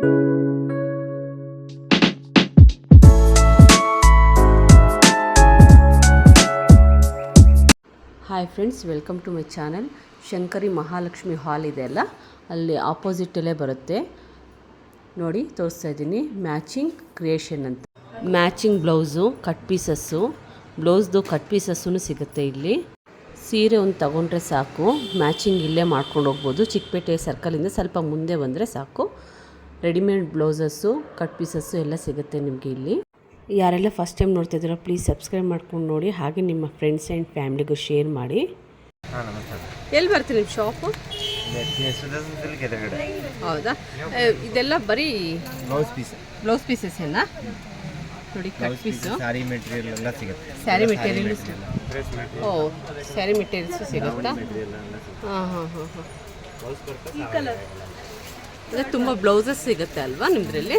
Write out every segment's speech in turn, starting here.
Hi friends, welcome to my channel. Shankari Mahalakshmi hall ಇದೆ ಅಲ್ಲ, ಅಲ್ಲಿ ಆಪೋಸಿಟಲ್ಲೇ ಬರುತ್ತೆ ನೋಡಿ. ತೋರಿಸ್ತಾ ಇದ್ದೀನಿ ಮ್ಯಾಚಿಂಗ್ ಕ್ರಿಯೇಷನ್ ಅಂತ. ಮ್ಯಾಚಿಂಗ್ ಬ್ಲೌಸು, ಕಟ್ ಪೀಸಸ್ಸು, ಬ್ಲೌಸ್ದು ಕಟ್ ಪೀಸಸ್ಸೂ ಸಿಗುತ್ತೆ ಇಲ್ಲಿ. ಸೀರೆ ಒಂದು ತಗೊಂಡ್ರೆ ಸಾಕು, ಮ್ಯಾಚಿಂಗ್ ಇಲ್ಲೇ ಮಾಡ್ಕೊಂಡು ಹೋಗ್ಬೋದು. ಚಿಕ್ಕಪೇಟೆ ಸರ್ಕಲಿಂದ ಸ್ವಲ್ಪ ಮುಂದೆ ಬಂದರೆ ಸಾಕು. ರೆಡಿಮೇಡ್ ಬ್ಲೌಸಸ್ಸು, ಕಟ್ ಪೀಸಸ್ಸು ಎಲ್ಲ ಸಿಗುತ್ತೆ ನಿಮಗೆ ಇಲ್ಲಿ. ಯಾರೆಲ್ಲ ಫಸ್ಟ್ ಟೈಮ್ ನೋಡ್ತಿದ್ದೀರೋ ಪ್ಲೀಸ್ ಸಬ್ಸ್ಕ್ರೈಬ್ ಮಾಡ್ಕೊಂಡು ನೋಡಿ, ಹಾಗೆ ನಿಮ್ಮ ಫ್ರೆಂಡ್ಸ್ ಆ್ಯಂಡ್ ಫ್ಯಾಮಿಲಿಗೂ ಶೇರ್ ಮಾಡಿ. ಎಲ್ಲಿ ಬರ್ತೀರಿ ನಿಮ್ಮ ಶಾಪು? ಹೌದಾ, ಇದೆಲ್ಲ ಬರೀ ಬ್ಲೌಸ್ ಪೀಸಸ್ ಎಲ್ಲ ನೋಡಿ. ಕಟ್ ಪೀಸು, ಸ್ಯಾರಿ ಮೆಟೀರಿಯಲ್ ಎಲ್ಲ ಸಿಗುತ್ತೆ. ಸ್ಯಾರಿ ಮೆಟೀರಿಯಲ್, ಓ ಸ್ಯಾರಿ ಮೆಟೀರಿಯಲ್ಸು ಸಿಗುತ್ತಾ? ಹಾಂ ಹಾಂ ಹಾಂ ಹಾಂ. ಅಂದರೆ ತುಂಬ ಬ್ಲೌಸಸ್ ಸಿಗುತ್ತೆ ಅಲ್ವಾ ನಿಮ್ಮದ್ರಲ್ಲಿ?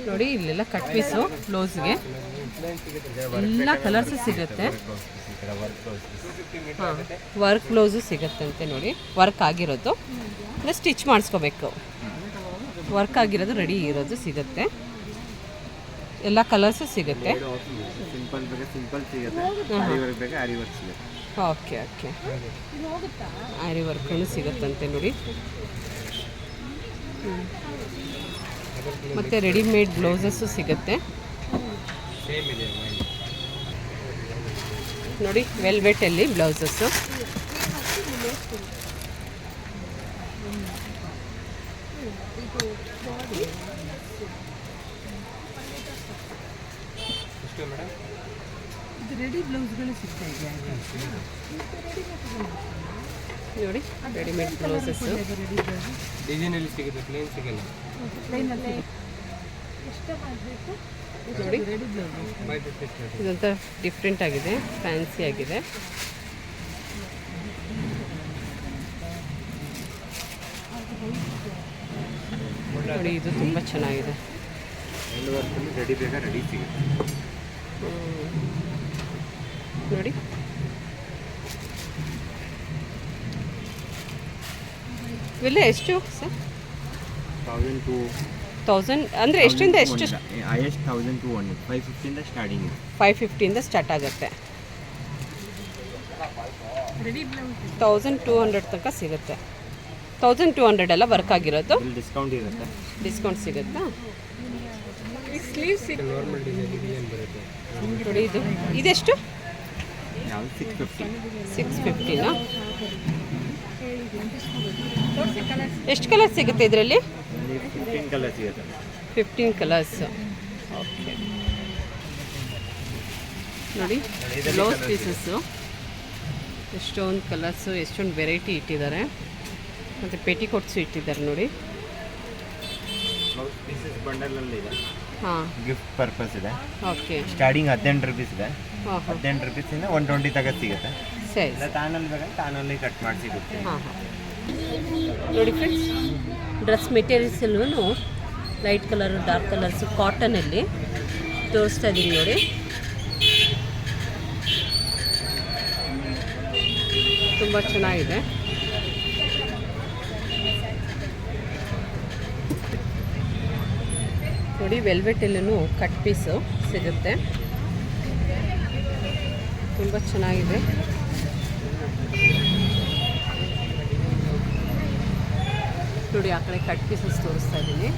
ನೋಡಿ ಇಲ್ಲೆಲ್ಲ ಕಟ್ ಪೀಸು ಬ್ಲೌಸ್ಗೆ ಎಲ್ಲ ಕಲರ್ಸು ಸಿಗುತ್ತೆ. ಹಾಂ, ವರ್ಕ್ ಬ್ಲೌಸು ಸಿಗುತ್ತಂತೆ ನೋಡಿ. ವರ್ಕ್ ಆಗಿರೋದು ಅಂದರೆ ಸ್ಟಿಚ್ ಮಾಡಿಸ್ಕೋಬೇಕು. ವರ್ಕ್ ಆಗಿರೋದು ರೆಡಿ ಇರೋದು ಸಿಗುತ್ತೆ. ಎಲ್ಲ ಕಲರ್ಸು ಸಿಗುತ್ತೆ. ಓಕೆ ಓಕೆ, ಆರಿ ವರ್ಕೂ ಸಿಗುತ್ತಂತೆ ನೋಡಿ. ಮತ್ತು ರೆಡಿಮೇಡ್ ಬ್ಲೌಸಸ್ಸು ಸಿಗುತ್ತೆ ನೋಡಿ. ವೆಲ್ವೆಟಲ್ಲಿ ಬ್ಲೌಸಸ್ಸು. ರೆಡಿ ಬ್ಲೌಸ್ಗಳು ಸಿಗ್ತಾ ಇದೆ ನೋಡಿ. ರೆಡಿಮೇಡ್ ಬ್ಲೌಸಸ್ಸು ಡಿಸೈನಲ್ಲಿ ಸಿಗುತ್ತೆ, ಪ್ಲೇನ್ ಸಿಗಲ್ಲ ನೋಡಿ. ಇದೊಂಥರ ಡಿಫ್ರೆಂಟ್ ಆಗಿದೆ, ಫ್ಯಾನ್ಸಿ ಆಗಿದೆ. ನೋಡಿ ಇದು ತುಂಬ ಚೆನ್ನಾಗಿದೆ. ನೋಡಿ ಇವೆಲ್ಲ ಎಷ್ಟು ಸರ್? 1000 ಅಂದರೆ ಎಷ್ಟರಿಂದ ಎಷ್ಟು? 1200, 550 ಸ್ಟಾರ್ಟಿಂಗ್. 550 ಸ್ಟಾರ್ಟ್ ಆಗುತ್ತೆ. 1200 ತನಕ ಸಿಗುತ್ತೆ. 1200 ಎಲ್ಲ ವರ್ಕ್ ಆಗಿರೋದು. ಡಿಸ್ಕೌಂಟ್ ಇರುತ್ತೆ. ಡಿಸ್ಕೌಂಟ್ ಸಿಗುತ್ತಾ? ನೋಡಿ ಇದು ಇದೆಷ್ಟು? 650ನಾ? ಎಷ್ಟು ಕಲರ್ ಸಿಗುತ್ತೆ ಇದರಲ್ಲಿ? 15 ಕಲರ್ ಸಿಗುತ್ತೆ. 15 ಕಲರ್ಸ್. ಓಕೆ ನೋಡಿ ಬ್ಲೌಸ್ ಪೀಸಸ್ಸು ಎಷ್ಟೊಂದು ಕಲರ್ಸು, ಎಷ್ಟೊಂದು ವೆರೈಟಿ ಇಟ್ಟಿದ್ದಾರೆ. ಮತ್ತು ಪೆಟಿಕೋಟ್ಸು ಇಟ್ಟಿದ್ದಾರೆ ನೋಡಿ. ಬ್ಲೌಸ್ ಪೀಸಸ್ ಬಂಡಲಲ್ಲಿ ಇದೆ. ಹಾಂ, ಗಿಫ್ಟ್ ಪರ್ಪಸ್ ಇದೆ. ಓಕೆ. ಸ್ಟಾರ್ಟಿಂಗ್ 18 ರೂಪೀಸ್ ಇದೆ. ಹಾಂ ಹಾಂ, 18 ರೂಪೀಸಿಂದ 120 ತನಕ ಸಿಗುತ್ತೆ. ಸರಿ. ಇಲ್ಲ ತಾನಲ್ಲಿ ಬೇಕಂದ್ರೆ ತಾನಲ್ಲಿ ಕಟ್ ಮಾಡಿ ಸಿಗುತ್ತೆ. ಹಾಂ ಹಾಂ. ನೋಡಿ ಫ್ರೆಂಡ್ಸ್, ಡ್ರೆಸ್ ಮೆಟೀರಿಯಲ್ಸ್ ಎಲ್ಲೂ ಲೈಟ್ ಕಲರು, ಡಾರ್ಕ್ ಕಲರ್ಸು, ಕಾಟನಲ್ಲಿ ತೋರಿಸ್ತಾ ಇದ್ದೀನಿ ನೋಡಿ. ತುಂಬ ಚೆನ್ನಾಗಿದೆ. ನೋಡಿ ವೆಲ್ವೆಟಲ್ಲೂ ಕಟ್ ಪೀಸು ಸಿಗುತ್ತೆ. ತುಂಬ ಚೆನ್ನಾಗಿದೆ. ನೋಡಿ ಆ ಕಡೆ ಕಟ್ ಪೀಸಸ್ ತೋರಿಸ್ತಾ ಇದ್ದೀನಿ.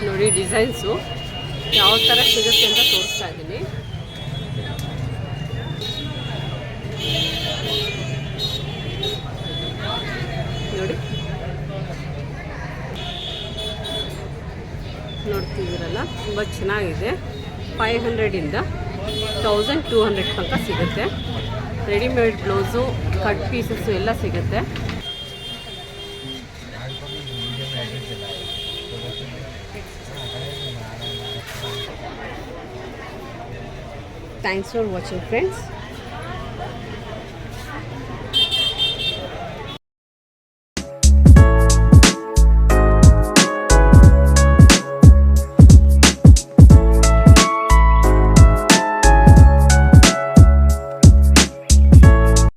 ನೋಡಿ ಡಿಸೈನ್ಸು ಯಾವ ಥರ ಸಿಗುತ್ತೆ ಅಂತ ತೋರಿಸ್ತಾ ಇದ್ದೀನಿ. ನೋಡಿ ನೋಡ್ತಿದ್ದೀರಲ್ಲ, ತುಂಬ ಚೆನ್ನಾಗಿದೆ. 500ಇಂದ 1200 ತನಕ ಸಿಗುತ್ತೆ. ರೆಡಿಮೇಡ್ ಬ್ಲೌಸು, ಕಟ್ ಪೀಸಸ್ಸು ಎಲ್ಲ ಸಿಗುತ್ತೆ. Thanks for watching friends.